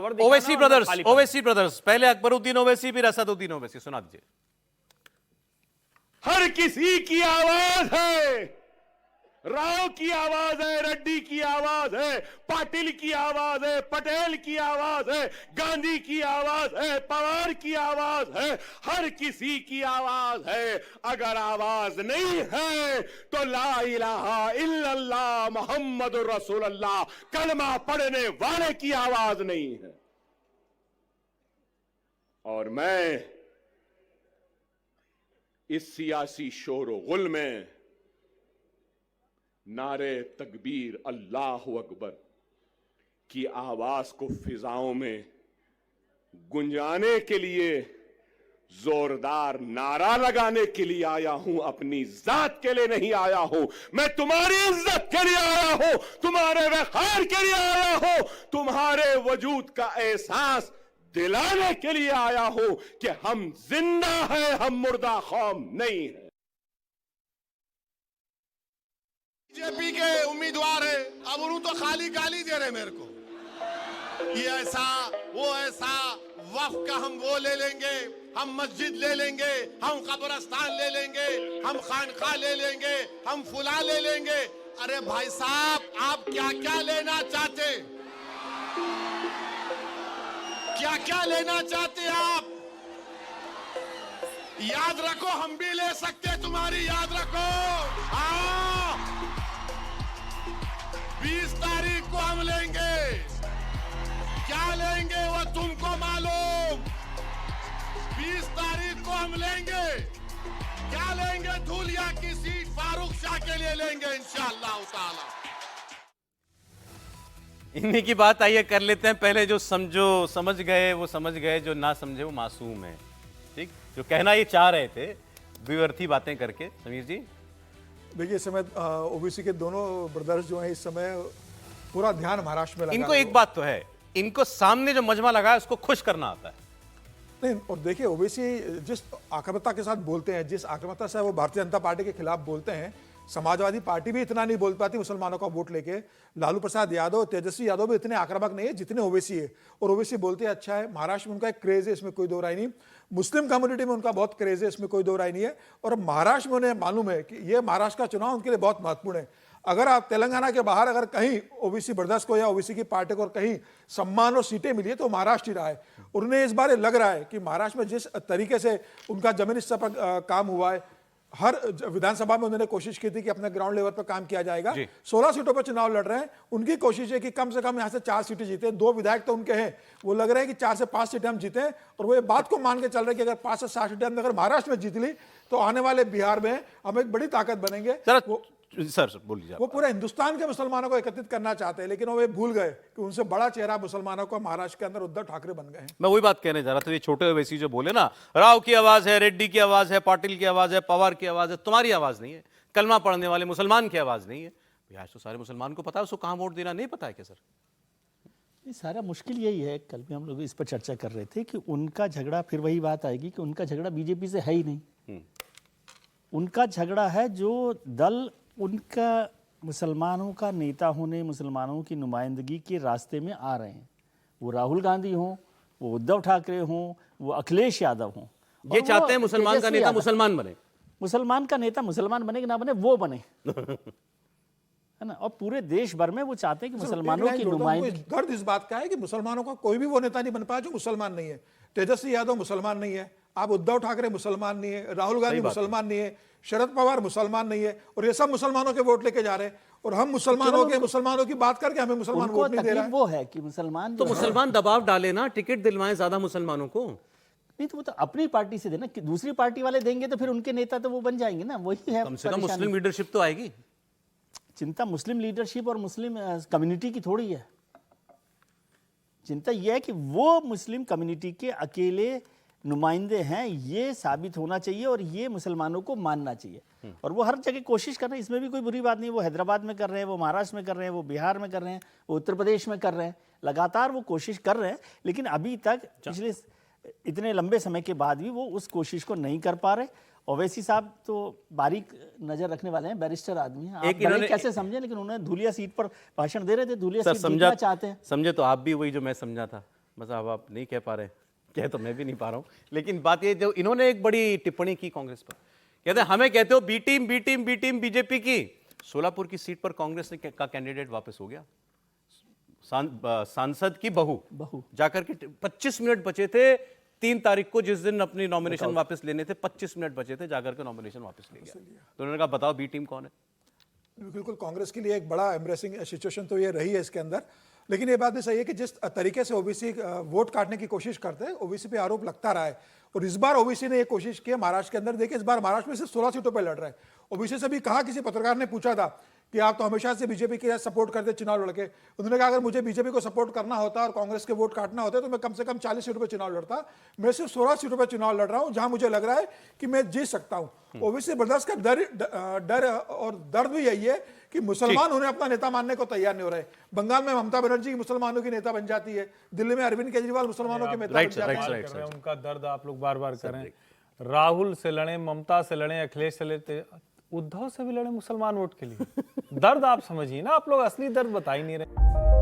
Power दिखाना। Owaisi brothers, पहले अकबरुद्दीन ओवैसी फिर असदुद्दीन ओवैसी, सुना दीजिए। हर किसी की आवाज है, राव की आवाज है, रेड्डी की आवाज है, पाटिल की आवाज है, पटेल की आवाज है, गांधी की आवाज है, पवार की आवाज है, हर किसी की आवाज है। अगर आवाज नहीं है तो ला इलाहा इल्लल्लाह मोहम्मदुर रसूलुल्लाह कलमा पढ़ने वाले की आवाज नहीं है। और मैं इस सियासी शोर गुल में नारे तकबीर अल्लाह अकबर की आवाज को फिजाओं में गुंजाने के लिए, जोरदार नारा लगाने के लिए आया हूं। अपनी जात के लिए नहीं आया हूं। मैं तुम्हारी इज्जत के लिए आया हूं, तुम्हारे वक़ार के लिए आया हूं, तुम्हारे वजूद का एहसास दिलाने के लिए आया हूं कि हम जिंदा हैं, हम मुर्दा कौम नहीं है। बीजेपी के उम्मीदवार है, अब उन्होंने तो खाली गाली दे रहे मेरे को, ये ऐसा वो ऐसा, वक्फ का हम वो ले लेंगे, हम मस्जिद ले लेंगे, हम कब्रिस्तान ले लेंगे, हम खानका ले लेंगे, हम फुला ले लेंगे। अरे भाई साहब, आप क्या क्या लेना चाहते, क्या क्या लेना चाहते आप? याद रखो, हम भी ले सकते, तुम्हारी याद रखो। हाँ, 20 तारीख को हम लेंगे, क्या लेंगे वो तुमको मालूम। 20 तारीख को हम लेंगे, क्या लेंगे? धूलिया की सीट फारूक शाह के लिए लेंगे इंशाअल्लाह ताला। इन्हीं की बात आइए कर लेते हैं। पहले जो समझ गए वो समझ गए, जो ना समझे वो मासूम है। ठीक, जो कहना ये चाह रहे थे विवर्थी बातें करके। समीर जी देखिए, इस समय ओबीसी के दोनों ब्रदर्स जो हैं, इस समय पूरा ध्यान महाराष्ट्र में लगा। इनको एक बात तो है, इनको सामने जो मजमा लगा है उसको खुश करना आता है। नहीं, और देखिए, ओबीसी जिस आक्रामकता के साथ बोलते हैं, जिस आक्रामकता से वो भारतीय जनता पार्टी के खिलाफ बोलते हैं, समाजवादी पार्टी भी इतना नहीं बोल पाती मुसलमानों का वोट लेके। लालू प्रसाद यादव, तेजस्वी यादव भी इतने आक्रामक नहीं है जितने ओबीसी है। और ओबीसी बोलते हैं अच्छा है। महाराष्ट्र में उनका एक क्रेज है, इसमें कोई दो राय नहीं। मुस्लिम कम्युनिटी में उनका बहुत क्रेज है, इसमें कोई दो राय नहीं है। और महाराष्ट्र में उन्हें मालूम है कि ये महाराष्ट्र का चुनाव उनके लिए बहुत महत्वपूर्ण है। अगर आप तेलंगाना के बाहर अगर कहीं ओबीसी ब्रदर्स को या ओबीसी की पार्टी को कहीं सम्मान और सीटें मिली है तो महाराष्ट्र ही रहा है। और उन्हें इस बार लग रहा है कि महाराष्ट्र में जिस तरीके से उनका जमीनी स्तर पर काम हुआ है, हर विधानसभा में उन्होंने कोशिश की थी कि अपने ग्राउंड लेवल पर काम किया जाएगा। 16 सीटों पर चुनाव लड़ रहे हैं। उनकी कोशिश है कि कम से कम यहां से 4 सीटें जीते। 2 विधायक तो उनके हैं, वो लग रहे हैं कि 4 से 5 सीटें हम जीते। और वो ये बात को मान के चल रहे हैं कि अगर 5 से 7 सीटें हमने अगर महाराष्ट्र में जीत ली तो आने वाले बिहार में हम एक बड़ी ताकत बनेंगे। सर बोलिए। वो पूरे हिंदुस्तान के मुसलमानों को एकत्रित करना चाहते हैं, लेकिन वो भूल गए कि उनसे बड़ा चेहरा मुसलमानों को महाराष्ट्र के अंदर उद्धव ठाकरे बन गए हैं। मैं वही बात कहने जा रहा था। ये छोटे ओवैसी जो बोले ना, राव की आवाज है, रेड्डी की आवाज है, पाटिल की आवाज है, पवार की आवाज है, तुम्हारी आवाज नहीं है। कलमा पढ़ने वाले मुसलमान की आवाज नहीं है। आज तो सारे मुसलमान को पता है, उसको कहां वोट देना नहीं पता है क्या सर? ये सारा मुश्किल यही है। कल भी हम लोग इस पर चर्चा कर रहे थे कि उनका झगड़ा, फिर वही बात आएगी कि उनका झगड़ा बीजेपी से है ही नहीं। उनका झगड़ा है जो दल उनका मुसलमानों का नेता होने, मुसलमानों की नुमाइंदगी के रास्ते में आ रहे हैं। वो राहुल गांधी हों, वो उद्धव ठाकरे हों, वो अखिलेश यादव हों, ये चाहते हैं मुसलमान का नेता मुसलमान बने। मुसलमान का नेता मुसलमान बने कि ना बने, वो बने है ना। और पूरे देश भर में वो चाहते हैं कि मुसलमानों की नुमाइंदगी। दर्द इस बात का है कि मुसलमानों का कोई भी वो नेता नहीं बन पाया जो मुसलमान नहीं है। तेजस्वी यादव मुसलमान नहीं है, आप उद्धव ठाकरे मुसलमान नहीं है, राहुल गांधी मुसलमान नहीं है, शरद पवार मुसलमान नहीं है, और ये सब मुसलमानों के वोट लेके जा रहे हैं। और हम मुसलमानों की बात करके हमें मुसलमान वोट नहीं दे रहा है। वो है कि मुसलमान, तो मुसलमान दबाव डाले ना, टिकट दिलवाएं ज्यादा मुसलमानों को। नहीं तो वो तो अपनी पार्टी से देना, कि दूसरी पार्टी वाले देंगे तो फिर उनके नेता तो वो बन जाएंगे ना। वही है, कम से कम मुस्लिम लीडरशिप तो आएगी। चिंता मुस्लिम लीडरशिप और मुस्लिम कम्युनिटी की थोड़ी है। चिंता यह है कि वो मुस्लिम कम्युनिटी के अकेले नुमाइंदे हैं, ये साबित होना चाहिए और ये मुसलमानों को मानना चाहिए। और वो हर जगह कोशिश कर रहे हैं, इसमें भी कोई बुरी बात नहीं। वो हैदराबाद में कर रहे हैं, वो महाराष्ट्र में कर रहे हैं, वो बिहार में कर रहे हैं, वो उत्तर प्रदेश में कर रहे हैं। लगातार वो कोशिश कर रहे हैं, लेकिन अभी तक पिछले इतने लंबे समय के बाद भी वो उस कोशिश को नहीं कर पा रहे। ओवैसी साहब तो बारीक नजर रखने वाले हैं, बैरिस्टर आदमी हैं। आप भले कैसे समझे, लेकिन उन्होंने धुलिया सीट पर भाषण दे रहे थे, धुलिया सीट जीतना चाहते हैं। समझे तो आप भी वही जो मैं समझा था मतलब आप नहीं कह पा रहे, कह तो मैं भी नहीं पा रहा हूँ, लेकिन बात ये जो इन्होंने एक बड़ी टिप्पणी की कांग्रेस पर, कहते हैं हमें कहते हो B team B team B team BJP की। सोलापुर की सीट पर कांग्रेस का कैंडिडेट वापस हो गया, सांसद की बहू जाकर के 25 मिनट बचे थे 3 तारीख को, जिस दिन अपनी नॉमिनेशन वापस लेने थे 25 मिनट बचे थे, जाकर के नॉमिनेशन वापस ले गया। तो उन्होंने कहा बताओ बी टीम कौन है। बिल्कुल कांग्रेस के लिए एक बड़ा एम्ब्रेसिंग सिचुएशन तो ये रही है इसके अंदर। लेकिन ये बात भी सही है कि जिस तरीके से ओबीसी वोट काटने की कोशिश करते हैं, ओबीसी पे आरोप लगता रहा है, और इस बार ओबीसी ने ये कोशिश की महाराष्ट्र के अंदर। देखिए इस बार महाराष्ट्र में सिर्फ 16 सीटों पर लड़ रहे हैं। ओबीसी से भी कहा, किसी पत्रकार ने पूछा था कि आप तो हमेशा से बीजेपी के सपोर्ट करते चुनाव लड़के, उन्होंने कहा अगर मुझे बीजेपी को सपोर्ट करना होता और कांग्रेस के वोट काटना होता तो मैं कम से कम 40 सीटों पर चुनाव लड़ता। मैं सिर्फ 16 सीटों पर चुनाव लड़ रहा हूं जहां मुझे लग रहा है कि मैं जीत सकता हूं। ओबीसी बर्दाश्त का डर और दर्द भी यही है कि मुसलमान उन्हें अपना नेता मानने को तैयार नहीं हो रहे। बंगाल में ममता बनर्जी मुसलमानों की नेता बन जाती है, दिल्ली में अरविंद केजरीवाल मुसलमानों के नेता बन जाते हैं। कर रहे हैं, उनका दर्द आप लोग बार बार कर रहे हैं। राहुल से लड़े, ममता से लड़े, अखिलेश से लड़े, उद्धव से भी लड़े मुसलमान वोट के लिए। दर्द आप समझिए ना, आप लोग असली दर्द बता ही नहीं रहे।